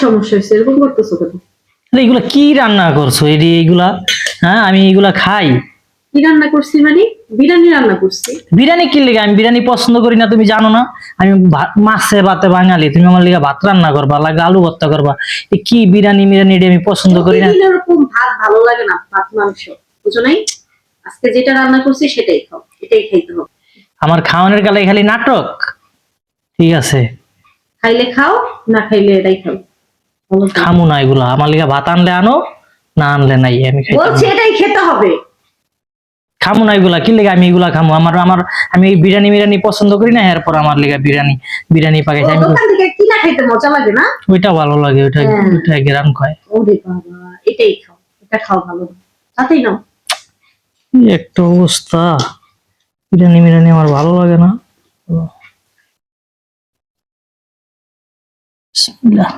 সমস্যা হয়েছে? এরকম করতেছো কেন? এগুলা কি রান্না করছো? এইগুলা হ্যাঁ, আমি এগুলা খাই? কি রান্না করছি মানে? বিরিয়ানি রান্না করছি। বিরিয়ানি কি লেগে? আমি বিরিয়ানি পছন্দ করি না, তুমি জানো না? আমি মাছে ভাতে বাঙালি, তুমি আমার লিগা ভাত রান্না করবা, লাগে আলু ভর্তা করবা। কি বিরিয়ানি মিরানি আমি পছন্দ করি না। প্রতিদিন এরকম ভাত ভালো লাগে না, ভাত মাংস, বুঝো নাই? আজকে যেটা রান্না করছি সেটাই খাও, এটাই খাইতে হবে। আমার খাওয়ানোর গালে খালি নাটক। ঠিক আছে, খাইলে খাও, না খাইলে এটাই খাও। খামু না এগুলা। আমার লিগা ভাত আনলে আনো, না আনলে নাই, আমি বলছি এটাই খেতে হবে। খামু না এগুলা। কি লেগে আমি এগুলা খামু? আমার আমার আমি এই বিরিয়ানি মিরানি পছন্দ করি না, এরপর আমার লিগা বিরিয়ানি বিরিয়ানি পাকাইছে। আমি দোকান থেকে কিনা খাইতে মজা লাগে না? ওইটা ভালো লাগে, ওইটা গ্রাম খায়। ওরে বাবা, এটাই খাও, এটা খাও ভালো, তাতেই নাও। একটা অবস্থা, বিরিয়ানি মিরানি আমার ভালো লাগে না। বিসমিল্লাহ।